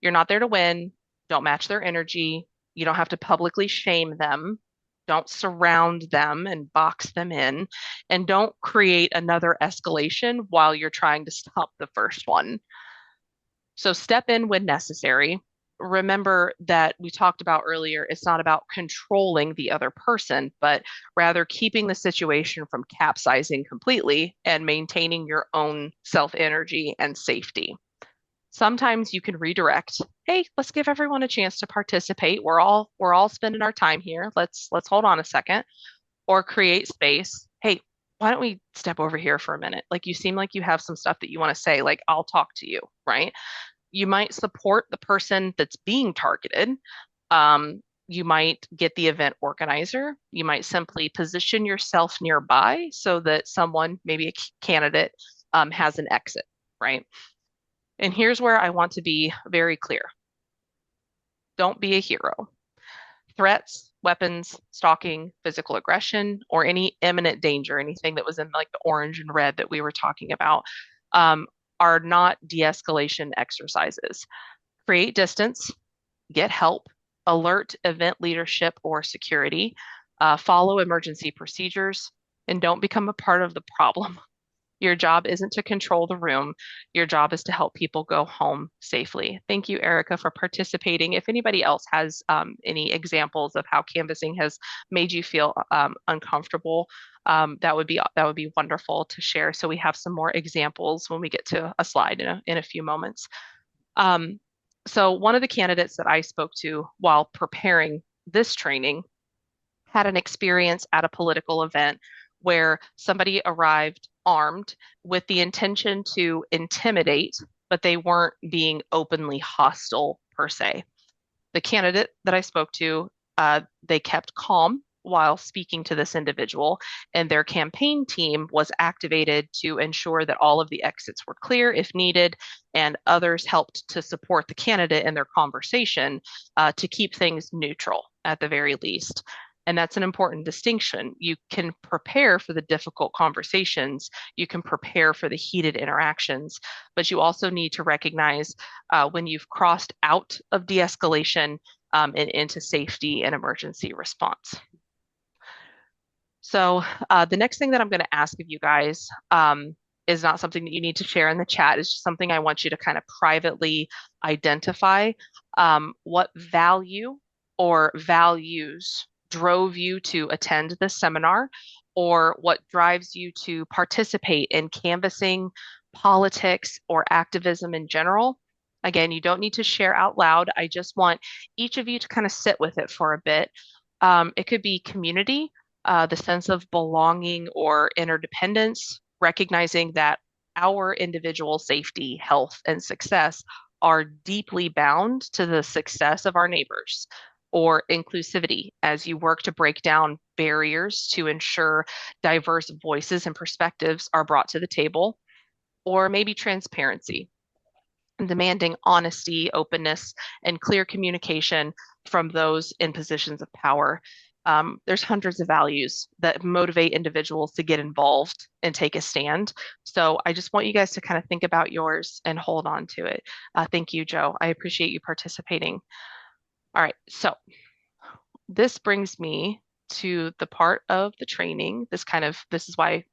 You're not there to win. Don't match their energy. You don't have to publicly shame them. Don't surround them and box them in. And don't create another escalation while you're trying to stop the first one. So step in when necessary. Remember that we talked about earlier, it's not about controlling the other person, but rather keeping the situation from capsizing completely and maintaining your own self energy and safety. Sometimes you can redirect. Hey, let's give everyone a chance to participate. We're all spending our time here. Let's hold on a second, or create space. Hey, why don't we step over here for a minute? Like you seem like you have some stuff that you want to say. Like I'll talk to you, right? You might support the person that's being targeted. You might get the event organizer. You might simply position yourself nearby so that someone, maybe a candidate, has an exit, right? And here's where I want to be very clear. Don't be a hero. Threats, weapons, stalking, physical aggression, or any imminent danger, anything that was in like the orange and red that we were talking about, um, are not de-escalation exercises. Create distance, get help, alert event leadership or security, follow emergency procedures, and don't become a part of the problem. Your job isn't to control the room. Your job is to help people go home safely. Thank you, Erica, for participating. If anybody else has any examples of how canvassing has made you feel uncomfortable, that would be wonderful to share. So we have some more examples when we get to a slide in a few moments. Um, so one of the candidates that I spoke to while preparing this training had an experience at a political event where somebody arrived armed with the intention to intimidate, but they weren't being openly hostile per se. The candidate that I spoke to, they kept calm while speaking to this individual, and their campaign team was activated to ensure that all of the exits were clear if needed, and others helped to support the candidate in their conversation to keep things neutral at the very least. And that's an important distinction. You can prepare for the difficult conversations, you can prepare for the heated interactions, but you also need to recognize when you've crossed out of de escalation and into safety and emergency response. So, the next thing that I'm going to ask of you guys is not something that you need to share in the chat. It's just something I want you to kind of privately identify. What value or values drove you to attend this seminar, or what drives you to participate in canvassing, politics, or activism in general. Again, you don't need to share out loud. I just want each of you to kind of sit with it for a bit. It could be community, the sense of belonging or interdependence, recognizing that our individual safety, health, and success are deeply bound to the success of our neighbors. or inclusivity as you work to break down barriers to ensure diverse voices and perspectives are brought to the table, or maybe transparency, demanding honesty, openness, and clear communication from those in positions of power. There's hundreds of values that motivate individuals to get involved and take a stand. So I just want you guys to kind of think about yours and hold on to it. Thank you, Joe. I appreciate you participating. All right, so this brings me to the part of the training. This is why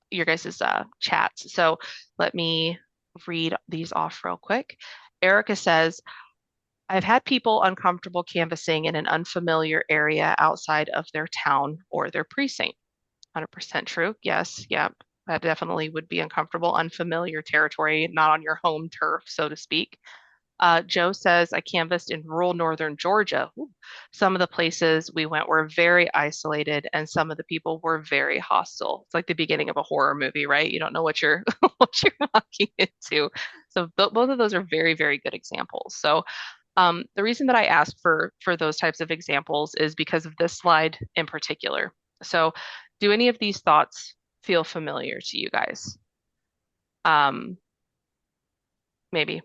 your guys' chats. So let me read these off real quick. Erica says, I've had people uncomfortable canvassing in an unfamiliar area outside of their town or their precinct. 100% true. Yes. Yep. That definitely would be uncomfortable. Unfamiliar territory, not on your home turf, so to speak. Joe says, I canvassed in rural northern Georgia. Ooh. Some of the places we went were very isolated, and some of the people were very hostile. It's like the beginning of a horror movie, right? You don't know what you're what you're walking into. So both of those are very, very good examples. So the reason that I asked for those types of examples is because of this slide in particular. So, do any of these thoughts feel familiar to you guys? Um, maybe. Here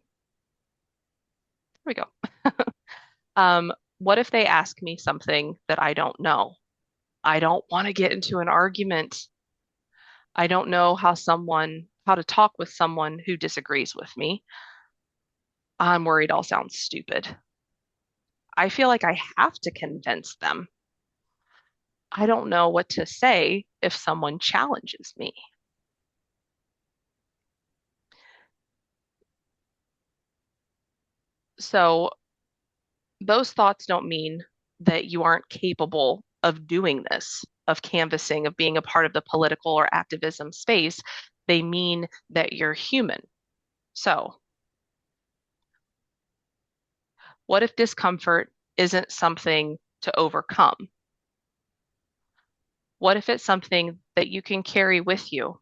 we go. What if they ask me something that I don't know? I don't want to get into an argument. I don't know how to talk with someone who disagrees with me. I'm worried I'll sound stupid. I feel like I have to convince them. I don't know what to say if someone challenges me. So those thoughts don't mean that you aren't capable of doing this, of canvassing, of being a part of the political or activism space. They mean that you're human. So, what if discomfort isn't something to overcome? What if it's something that you can carry with you?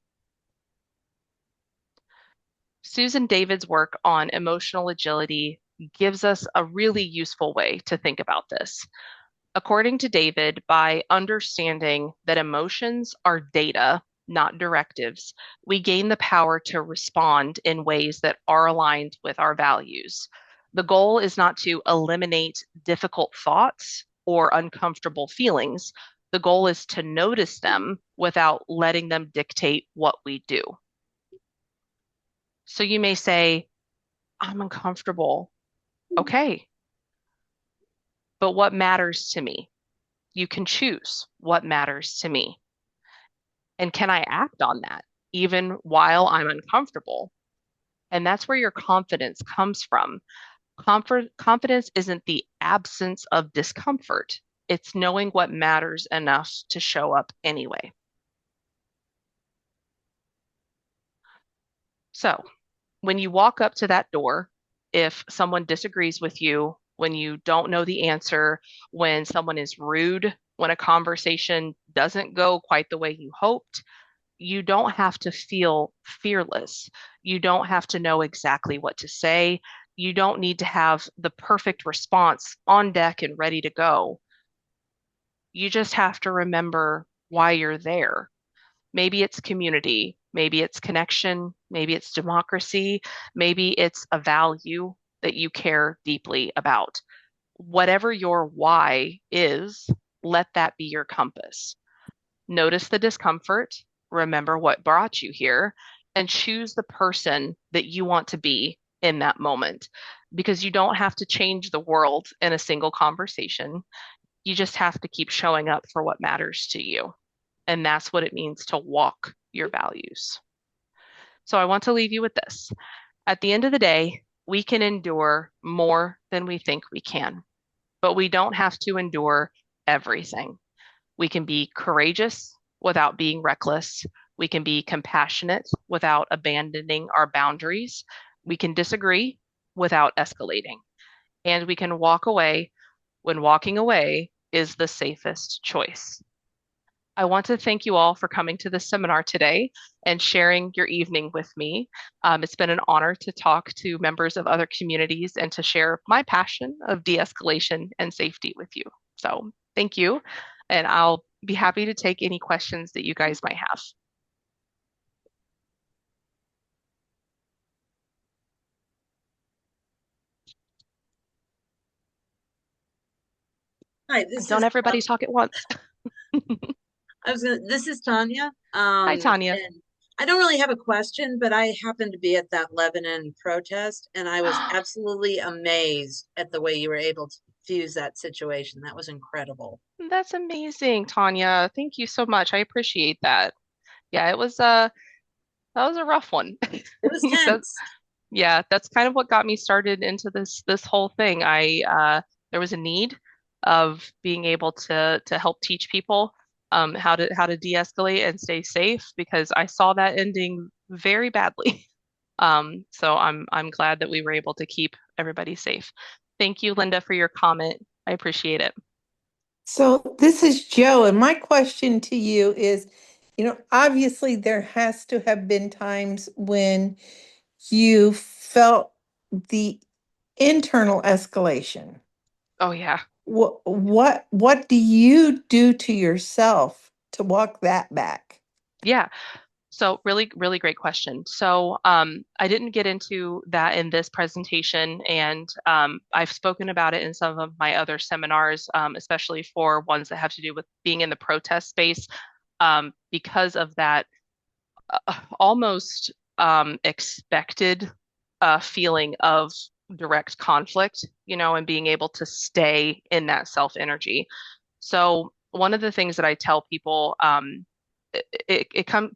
Susan David's work on emotional agility gives us a really useful way to think about this. According to David, by understanding that emotions are data, not directives, we gain the power to respond in ways that are aligned with our values. The goal is not to eliminate difficult thoughts or uncomfortable feelings. The goal is to notice them without letting them dictate what we do. So you may say, I'm uncomfortable. Okay, but what matters to me? You can choose what matters to me. And can I act on that even while I'm uncomfortable? And that's where your confidence comes from. Confidence isn't the absence of discomfort, it's knowing what matters enough to show up anyway. So, when you walk up to that door, if someone disagrees with you, when you don't know the answer, when someone is rude, when a conversation doesn't go quite the way you hoped, you don't have to feel fearless. You don't have to know exactly what to say. You don't need to have the perfect response on deck and ready to go. You just have to remember why you're there. Maybe it's community, maybe it's connection, maybe it's democracy, maybe it's a value that you care deeply about. Whatever your why is, let that be your compass. Notice the discomfort, remember what brought you here, and choose the person that you want to be in that moment. Because you don't have to change the world in a single conversation. You just have to keep showing up for what matters to you. And that's what it means to walk your values. So I want to leave you with this. At the end of the day, we can endure more than we think we can, but we don't have to endure everything. We can be courageous without being reckless. We can be compassionate without abandoning our boundaries. We can disagree without escalating. And we can walk away when walking away is the safest choice. I want to thank you all for coming to this seminar today and sharing your evening with me. It's been an honor to talk to members of other communities and to share my passion of de-escalation and safety with you. So thank you, and I'll be happy to take any questions that you guys might have. Hi, Don't everybody talk at once. this is Tanya. Hi, Tanya. And I don't really have a question, but I happened to be at that Lebanon protest, and I was absolutely amazed at the way you were able to fuse that situation. That was incredible. That's amazing, Tanya. Thank you so much. I appreciate that. Yeah, it was that was a rough one. It was That tense. yeah, that's kind of what got me started into this whole thing. I there was a need of being able to help teach people how to de-escalate and stay safe because I saw that ending very badly. So I'm glad that we were able to keep everybody safe. Thank you, Linda, for your comment. I appreciate it. So this is Joe, and my question to you is, obviously there has to have been times when you felt the internal escalation. Oh yeah. What do you do to yourself to walk that back? Yeah. So really, really great question. So I didn't get into that in this presentation, and I've spoken about it in some of my other seminars, especially for ones that have to do with being in the protest space, because of that almost expected feeling of direct conflict, and being able to stay in that self energy. So one of the things that I tell people,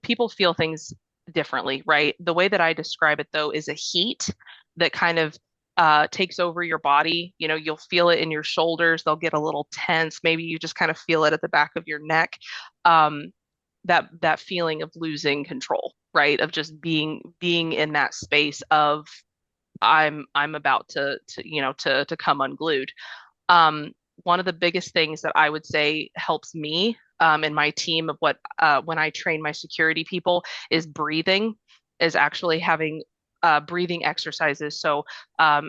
people feel things differently, right? The way that I describe it though is a heat that kind of takes over your body. You'll feel it in your shoulders. They'll get a little tense. Maybe you just kind of feel it at the back of your neck. Um, that feeling of losing control, right? Of just being in that space of I'm about to come unglued. Um, One of the biggest things that I would say helps me and my team of what when I train my security people is breathing, is actually having breathing exercises. So a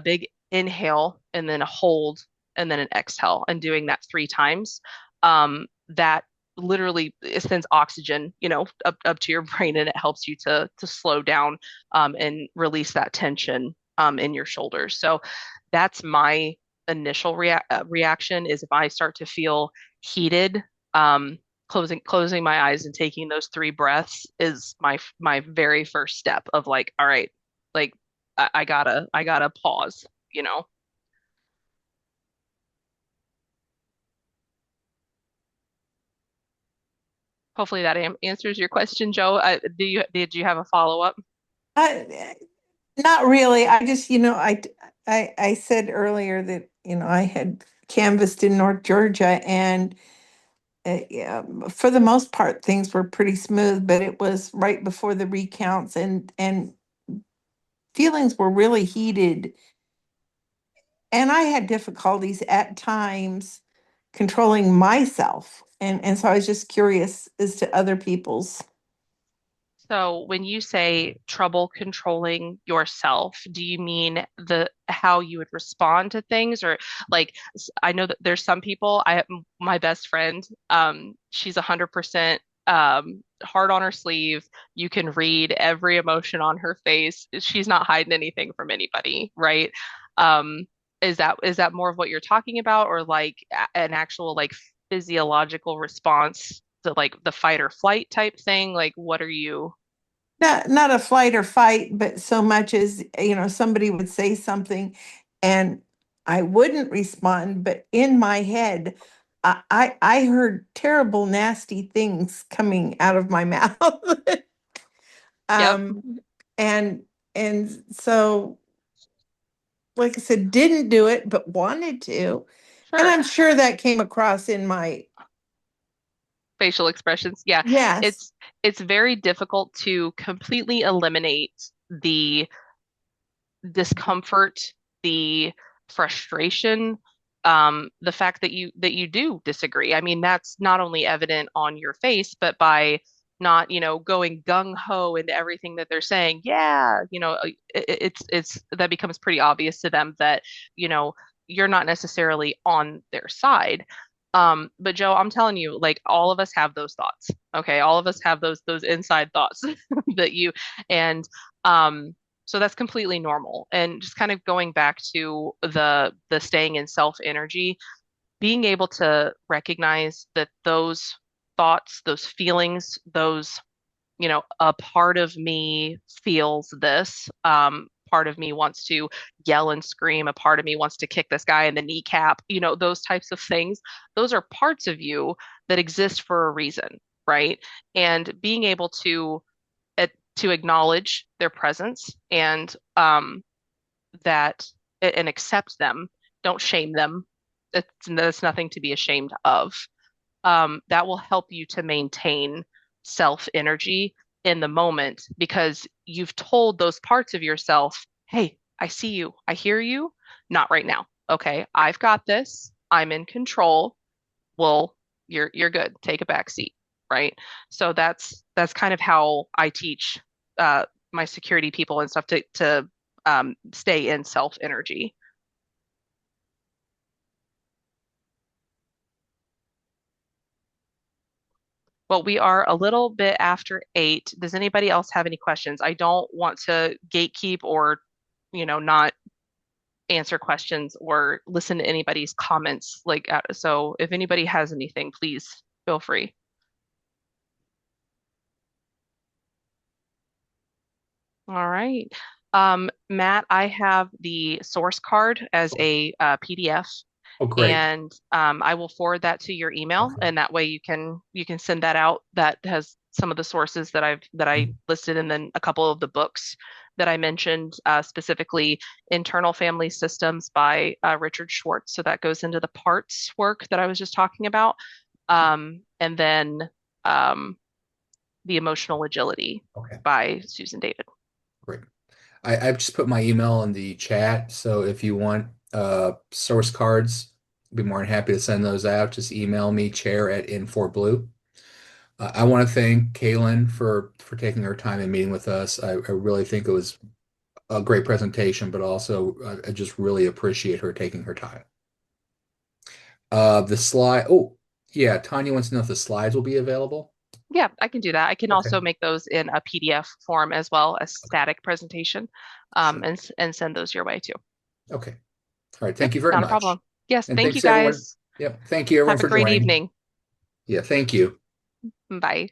big inhale and then a hold and then an exhale and doing that 3 times. That literally it sends oxygen, up to your brain and it helps you to slow down and release that tension in your shoulders. So that's my initial reaction is if I start to feel heated, closing my eyes and taking those 3 breaths is my very first step of like, all right, like I gotta pause. Hopefully that answers your question, Joe. Did you have a follow-up? I, Not really. I just, I said earlier that, I had canvassed in North Georgia and yeah, for the most part, things were pretty smooth, but it was right before the recounts and feelings were really heated. And I had difficulties at times controlling myself. And so I was just curious as to other people's. So when you say trouble controlling yourself, do you mean the how you would respond to things or like I know that there's some people, my best friend, she's 100% hard on her sleeve. You can read every emotion on her face. She's not hiding anything from anybody, right? Um, is that more of what you're talking about or like an actual like physiological response to like the fight or flight type thing? Like what are you? Not a flight or fight, but so much as, somebody would say something and I wouldn't respond, but in my head, I heard terrible, nasty things coming out of my mouth. Yep, Um, and and so, like I said, didn't do it, but wanted to. And sure. I'm sure that came across in my Facial expressions. Yeah, yes. it's very difficult to completely eliminate the discomfort, the frustration, the fact that you do disagree. I mean, that's not only evident on your face, but by not, going gung ho into everything that they're saying. Yeah, it's that becomes pretty obvious to them that, you know, you're not necessarily on their side. But Joe, I'm telling you, like all of us have those thoughts. Okay, all of us have those inside thoughts that you and so that's completely normal. And just kind of going back to the staying in self energy, being able to recognize that those thoughts, those feelings, those, a part of me feels this. Part of me wants to yell and scream. A part of me wants to kick this guy in the kneecap. Those types of things. Those are parts of you that exist for a reason, right? And being able to acknowledge their presence and that and accept them. Don't shame them. That's nothing to be ashamed of. That will help you to maintain self energy in the moment because you've told those parts of yourself, hey, I see you, I hear you, not right now. Okay, I've got this. I'm in control. Well, you're good. Take a back seat, right? So that's kind of how I teach my security people and stuff to stay in self energy. Well, we are a little bit after 8. Does anybody else have any questions? I don't want to gatekeep or, not answer questions or listen to anybody's comments. So if anybody has anything, please feel free. All right. Matt, I have the source card as a PDF, Oh, great. and I will forward that to your email, Okay. and that way you can send that out. That has some of the sources that I listed, and then a couple of the books that I mentioned, specifically Internal Family Systems by Richard Schwartz. So that goes into the parts work that I was just talking about, and then um, the Emotional Agility Okay, by Susan David. great. I've just put my email in the chat, so if you want source cards, I'd be more than happy to send those out. Just email me, chair@in4blue. I want to thank Kaylin for taking her time and meeting with us. I really think it was a great presentation, but also I just really appreciate her taking her time. The slide. Oh, yeah. Tanya wants to know if the slides will be available. Yeah, I can do that. I can Okay. also make those in a PDF form as well as static presentation, Sure. and send those your way too. Okay. All right. Yep, Thank you very not a much. problem. Yes, And thank you thanks everyone. guys. Yep. Thank you everyone Have a for great joining. evening. Yeah. Thank you. Bye.